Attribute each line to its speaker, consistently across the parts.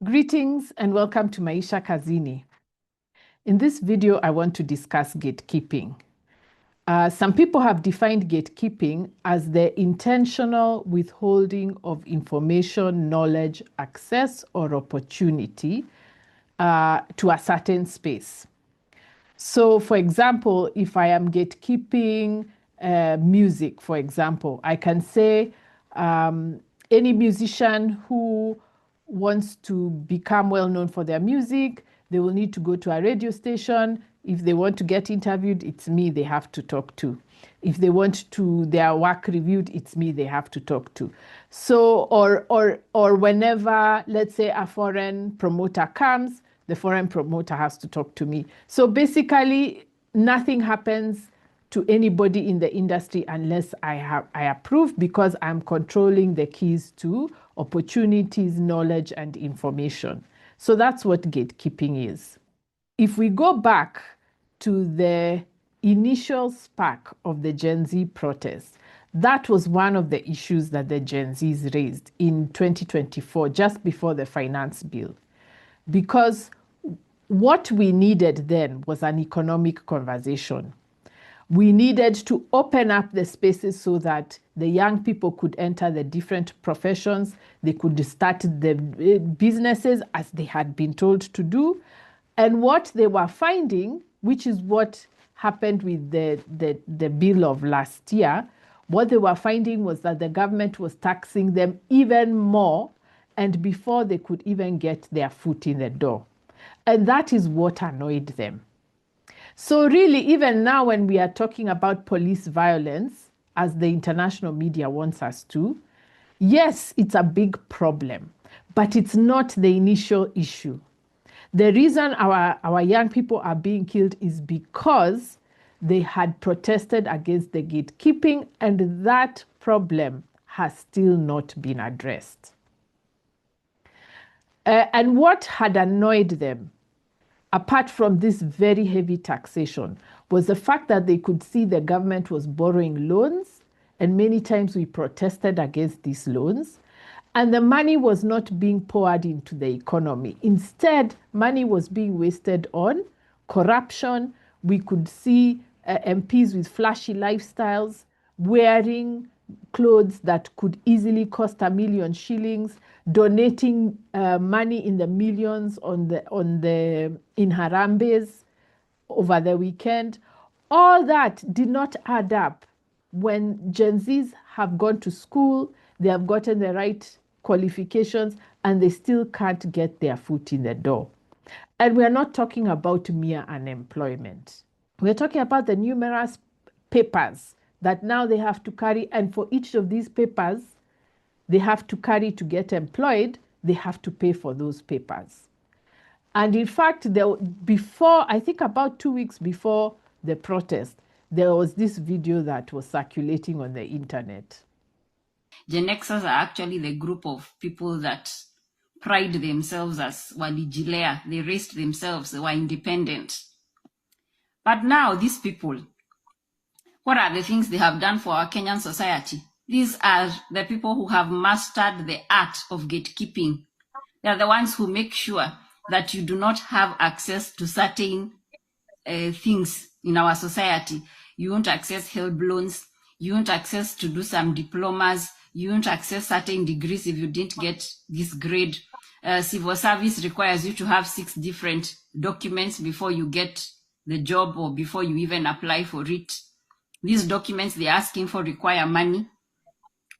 Speaker 1: Greetings and welcome to Maisha Kazini. In this video, I want to discuss gatekeeping. Some people have defined gatekeeping as the intentional withholding of information, knowledge, access, or opportunity to a certain space. So, for example, if I am gatekeeping music, for example, I can say any musician who wants to become well known for their music, they will need to go to a radio station. If they want to get interviewed, it's me they have to talk to. If they want to their work reviewed, it's me they have to talk to. So, or whenever, let's say, a foreign promoter comes, the foreign promoter has to talk to me. So basically, nothing happens to anybody in the industry unless I approve, because I'm controlling the keys to opportunities, knowledge, and information. So that's what gatekeeping is. If we go back to the initial spark of the Gen Z protests, that was one of the issues that the Gen Zs raised in 2024, just before the finance bill. Because what we needed then was an economic conversation. We needed to open up the spaces so that the young people could enter the different professions. They could start the businesses as they had been told to do. And what they were finding, which is what happened with the bill of last year, what they were finding was that the government was taxing them even more, and before they could even get their foot in the door. And that is what annoyed them. So really, even now when we are talking about police violence, as the international media wants us to, yes, it's a big problem, but it's not the initial issue. The reason our young people are being killed is because they had protested against the gatekeeping, and that problem has still not been addressed. And what had annoyed them, apart from this very heavy taxation, was the fact that they could see the government was borrowing loans, and many times we protested against these loans, and the money was not being poured into the economy. Instead, money was being wasted on corruption. We could see MPs with flashy lifestyles, wearing clothes that could easily cost 1 million shillings, donating money in the millions in Harambes over the weekend. All that did not add up when Gen Zs have gone to school, they have gotten the right qualifications, and they still can't get their foot in the door. And we're not talking about mere unemployment. We're talking about the numerous papers that now they have to carry, and for each of these papers they have to carry to get employed, they have to pay for those papers. And in fact, before, I think about 2 weeks before the protest, there was this video that was circulating on the internet.
Speaker 2: Gen Xers are actually the group of people that pride themselves as walijilea. They raised themselves, they were independent. But now these people, what are the things they have done for our Kenyan society? These are the people who have mastered the art of gatekeeping. They are the ones who make sure that you do not have access to certain things in our society. You won't access help loans. You won't access to do some diplomas. You won't access certain degrees if you didn't get this grade. Civil service requires you to have 6 different documents before you get the job or before you even apply for it. These documents they're asking for require money,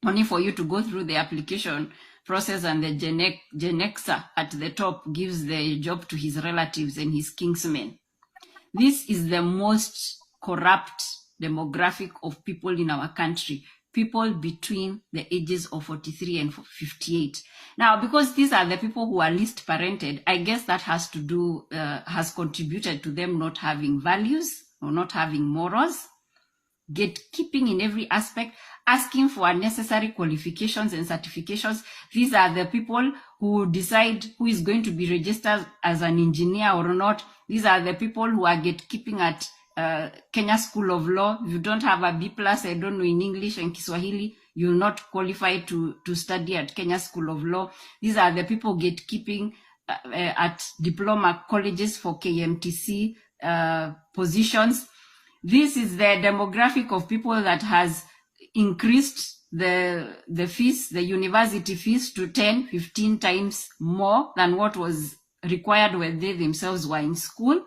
Speaker 2: only for you to go through the application process, and the Gen Xer at the top gives the job to his relatives and his kinsmen. This is the most corrupt demographic of people in our country, people between the ages of 43 and 58. Now, because these are the people who are least parented, I guess that has contributed to them not having values or not having morals. Gatekeeping in every aspect, asking for unnecessary qualifications and certifications. These are the people who decide who is going to be registered as an engineer or not. These are the people who are gatekeeping at Kenya School of Law. If you don't have a B+, I don't know, in English and Kiswahili, you're not qualified to study at Kenya School of Law. These are the people gatekeeping at diploma colleges for KMTC positions. This is the demographic of people that has increased the fees, the university fees, to 10, 15 times more than what was required when they themselves were in school.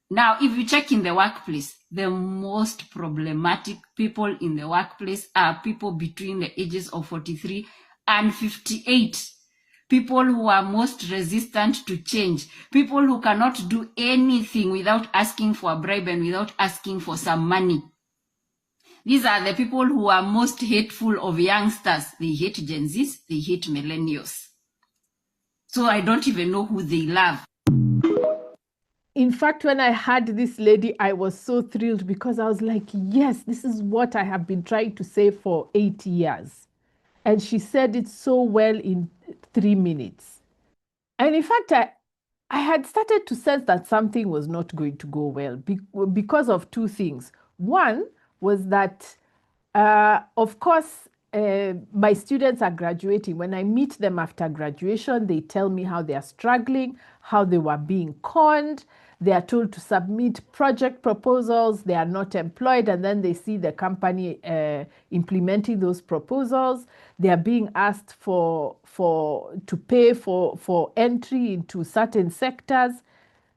Speaker 2: Now, if you check in the workplace, the most problematic people in the workplace are people between the ages of 43 and 58. People who are most resistant to change. People who cannot do anything without asking for a bribe and without asking for some money. These are the people who are most hateful of youngsters. They hate Gen Zs, they hate millennials. So I don't even know who they love.
Speaker 1: In fact, when I heard this lady, I was so thrilled because I was like, yes, this is what I have been trying to say for 8 years. And she said it so well in 3 minutes. And in fact, I had started to sense that something was not going to go well because of two things. One was that, of course, my students are graduating. When I meet them after graduation, they tell me how they are struggling, how they were being conned. They are told to submit project proposals. They are not employed, and then they see the company implementing those proposals. They are being asked to pay for entry into certain sectors.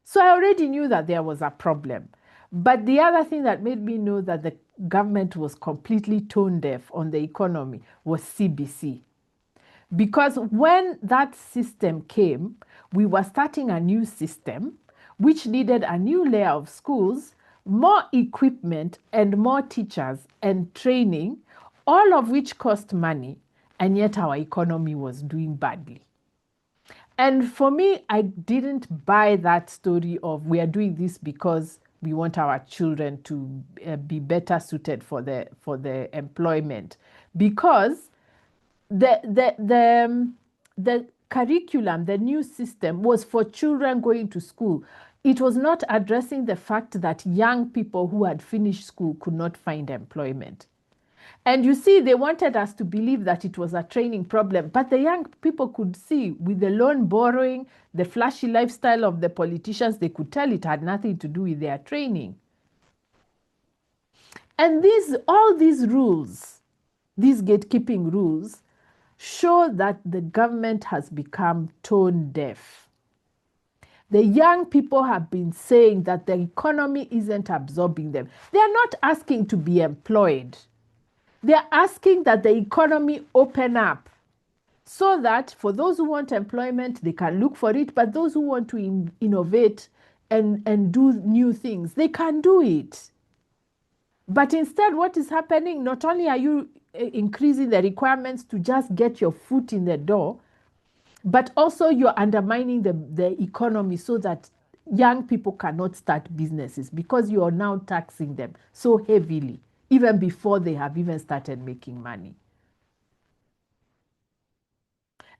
Speaker 1: So I already knew that there was a problem. But the other thing that made me know that the government was completely tone deaf on the economy was CBC. Because when that system came, we were starting a new system which needed a new layer of schools, more equipment and more teachers and training, all of which cost money, and yet our economy was doing badly. And for me, I didn't buy that story of we are doing this because we want our children to be better suited for the employment, because the curriculum, the new system, was for children going to school. It was not addressing the fact that young people who had finished school could not find employment. And you see, they wanted us to believe that it was a training problem, but the young people could see with the loan borrowing, the flashy lifestyle of the politicians, they could tell it had nothing to do with their training. And all these rules, these gatekeeping rules, show that the government has become tone deaf. The young people have been saying that the economy isn't absorbing them. They are not asking to be employed. They are asking that the economy open up so that for those who want employment, they can look for it, but those who want to innovate and do new things, they can do it. But instead, what is happening, not only are you increasing the requirements to just get your foot in the door, but also you're undermining the economy so that young people cannot start businesses because you are now taxing them so heavily, even before they have even started making money.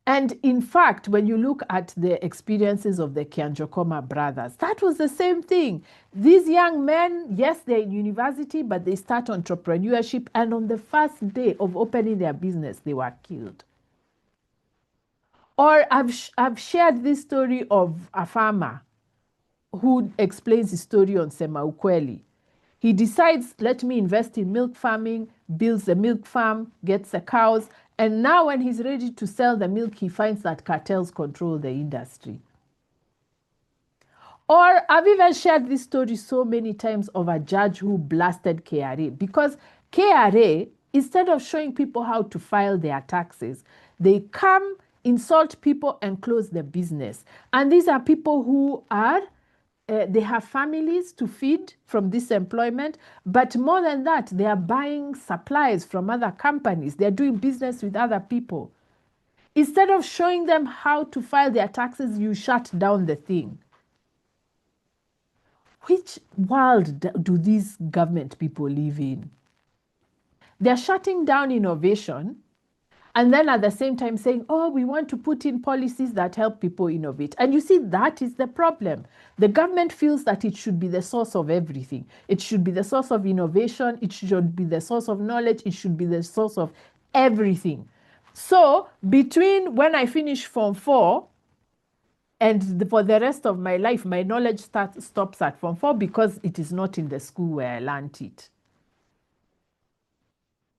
Speaker 1: And in fact, when you look at the experiences of the Kianjokoma brothers, that was the same thing. These young men, yes, they're in university, but they start entrepreneurship, and on the first day of opening their business, they were killed. Or I've shared this story of a farmer who explains his story on Sema Ukweli. He decides, let me invest in milk farming, builds a milk farm, gets the cows, and now when he's ready to sell the milk, he finds that cartels control the industry. Or I've even shared this story so many times of a judge who blasted KRA, because KRA, instead of showing people how to file their taxes, they come, insult people and close the business. And these are people who are they have families to feed from this employment, but more than that, they are buying supplies from other companies. They're doing business with other people. Instead of showing them how to file their taxes, you shut down the thing. Which world do these government people live in? They're shutting down innovation, and then at the same time saying, oh, we want to put in policies that help people innovate. And you see, that is the problem. The government feels that it should be the source of everything. It should be the source of innovation. It should be the source of knowledge. It should be the source of everything. So between when I finish Form 4 And for the rest of my life, my knowledge stops at Form 4 because it is not in the school where I learned it.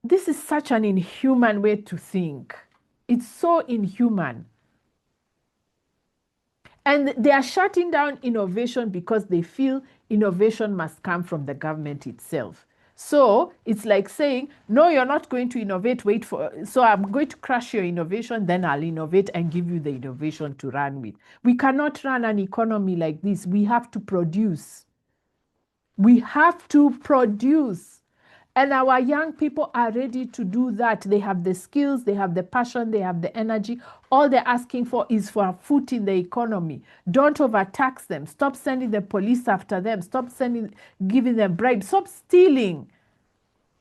Speaker 1: This is such an inhuman way to think. It's so inhuman. And they are shutting down innovation because they feel innovation must come from the government itself. So it's like saying, no, you're not going to innovate, wait for, so I'm going to crush your innovation, then I'll innovate and give you the innovation to run with. We cannot run an economy like this. We have to produce. We have to produce. And our young people are ready to do that. They have the skills, they have the passion, they have the energy. All they're asking for is for a foot in the economy. Don't overtax them. Stop sending the police after them. Stop giving them bribes. Stop stealing.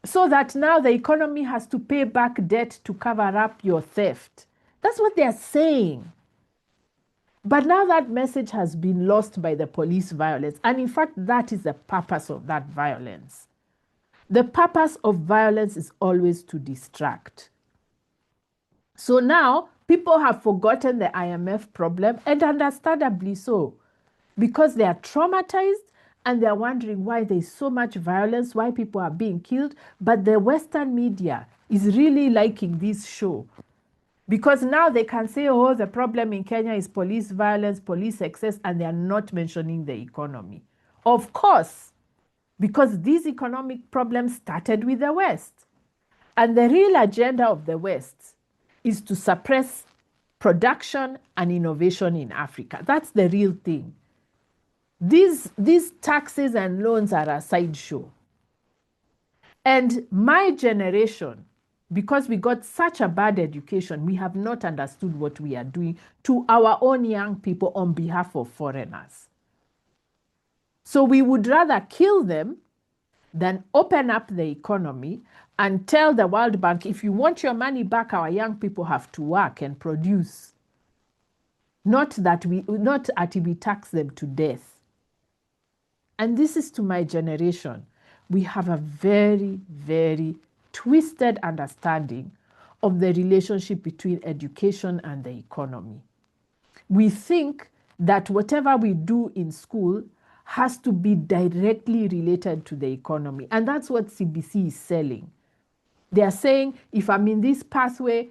Speaker 1: So that now the economy has to pay back debt to cover up your theft. That's what they're saying. But now that message has been lost by the police violence. And in fact, that is the purpose of that violence. The purpose of violence is always to distract. So now people have forgotten the IMF problem, and understandably so, because they are traumatized and they're wondering why there's so much violence, why people are being killed. But the Western media is really liking this show. Because now they can say, oh, the problem in Kenya is police violence, police excess, and they are not mentioning the economy. Of course, because these economic problems started with the West. And the real agenda of the West is to suppress production and innovation in Africa. That's the real thing. These taxes and loans are a sideshow. And my generation, because we got such a bad education, we have not understood what we are doing to our own young people on behalf of foreigners. So we would rather kill them than open up the economy and tell the World Bank, if you want your money back, our young people have to work and produce. Not until we tax them to death. And this is to my generation. We have a very, very twisted understanding of the relationship between education and the economy. We think that whatever we do in school has to be directly related to the economy. And that's what CBC is selling. They are saying, if I'm in this pathway,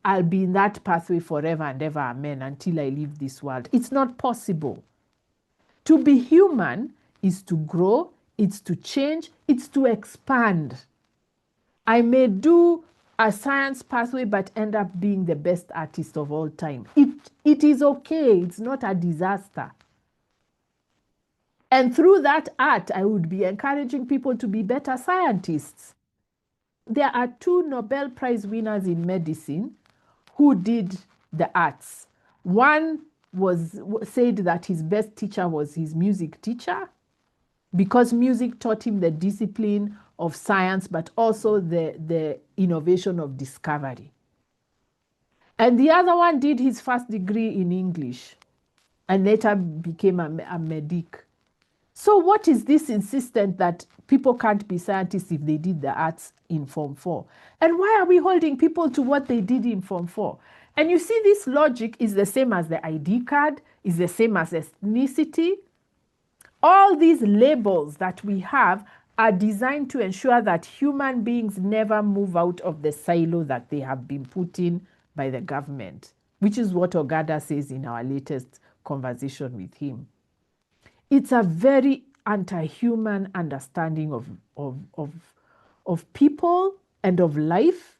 Speaker 1: I'll be in that pathway forever and ever, amen, until I leave this world. It's not possible. To be human is to grow, it's to change, it's to expand. I may do a science pathway, but end up being the best artist of all time. It is okay. It's not a disaster. And through that art, I would be encouraging people to be better scientists. There are 2 Nobel Prize winners in medicine who did the arts. One said that his best teacher was his music teacher because music taught him the discipline of science, but also the innovation of discovery. And the other one did his first degree in English and later became a medic. So what is this insistence that people can't be scientists if they did the arts in Form 4? And why are we holding people to what they did in Form 4? And you see, this logic is the same as the ID card, is the same as ethnicity. All these labels that we have are designed to ensure that human beings never move out of the silo that they have been put in by the government, which is what Ogada says in our latest conversation with him. It's a very anti-human understanding of people and of life.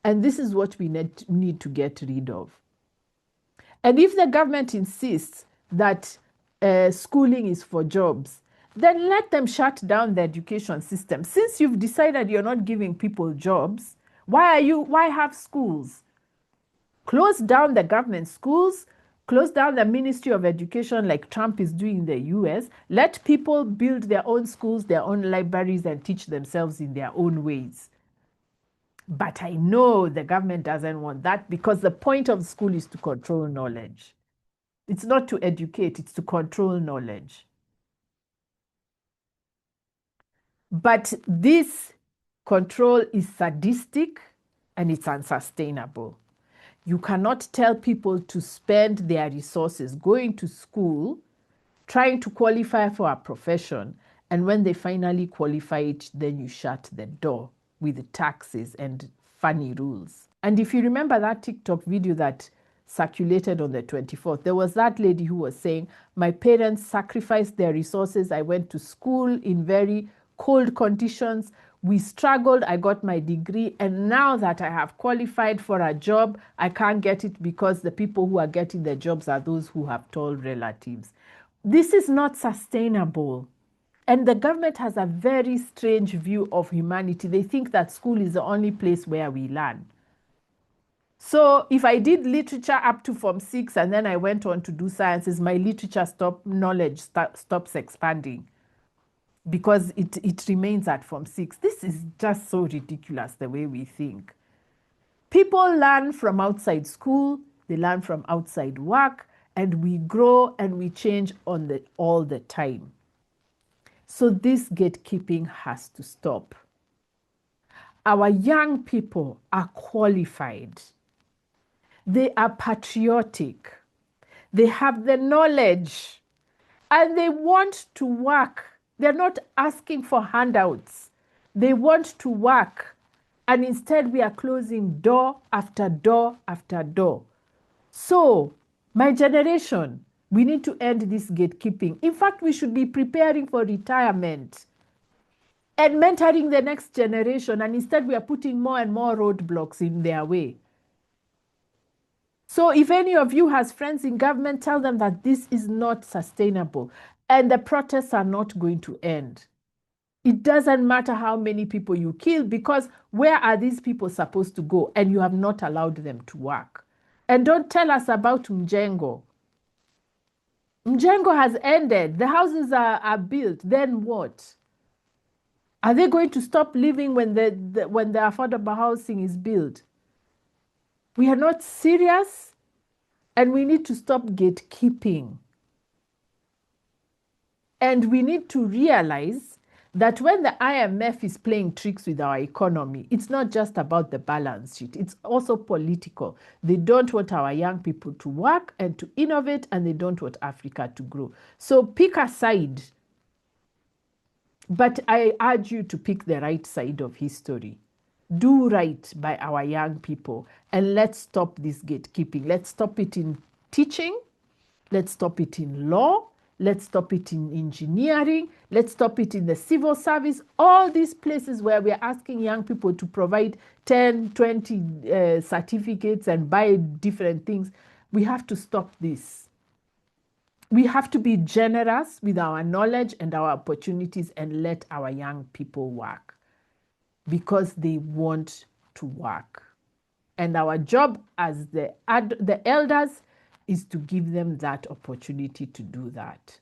Speaker 1: And this is what we need to get rid of. And if the government insists that schooling is for jobs, then let them shut down the education system. Since you've decided you're not giving people jobs, why have schools? Close down the government schools, close down the Ministry of Education like Trump is doing in the US. Let people build their own schools, their own libraries, and teach themselves in their own ways. But I know the government doesn't want that because the point of school is to control knowledge. It's not to educate, it's to control knowledge. But this control is sadistic and it's unsustainable. You cannot tell people to spend their resources going to school, trying to qualify for a profession, and when they finally qualify it, then you shut the door with taxes and funny rules. And if you remember that TikTok video that circulated on the 24th, there was that lady who was saying, my parents sacrificed their resources. I went to school in very cold conditions. We struggled. I got my degree. And now that I have qualified for a job, I can't get it because the people who are getting the jobs are those who have tall relatives. This is not sustainable. And the government has a very strange view of humanity. They think that school is the only place where we learn. So if I did literature up to Form 6 and then I went on to do sciences, my literature knowledge stops expanding because it remains at Form 6. This is just so ridiculous the way we think. People learn from outside school, they learn from outside work, and we grow and we change all the time. So this gatekeeping has to stop. Our young people are qualified. They are patriotic. They have the knowledge and they want to work. They're not asking for handouts. They want to work. And instead we are closing door after door after door. So my generation, we need to end this gatekeeping. In fact, we should be preparing for retirement and mentoring the next generation. And instead we are putting more and more roadblocks in their way. So if any of you has friends in government, tell them that this is not sustainable and the protests are not going to end. It doesn't matter how many people you kill, because where are these people supposed to go? And you have not allowed them to work. And don't tell us about Mjengo. Mjengo has ended. The houses are built. Then what? Are they going to stop living when the affordable housing is built? We are not serious, and we need to stop gatekeeping. And we need to realize that when the IMF is playing tricks with our economy, it's not just about the balance sheet. It's also political. They don't want our young people to work and to innovate, and they don't want Africa to grow. So pick a side. But I urge you to pick the right side of history. Do right by our young people, and let's stop this gatekeeping. Let's stop it in teaching. Let's stop it in law. Let's stop it in engineering. Let's stop it in the civil service. All these places where we are asking young people to provide 10, 20 certificates and buy different things. We have to stop this. We have to be generous with our knowledge and our opportunities and let our young people work, because they want to work. And our job as the elders is to give them that opportunity to do that.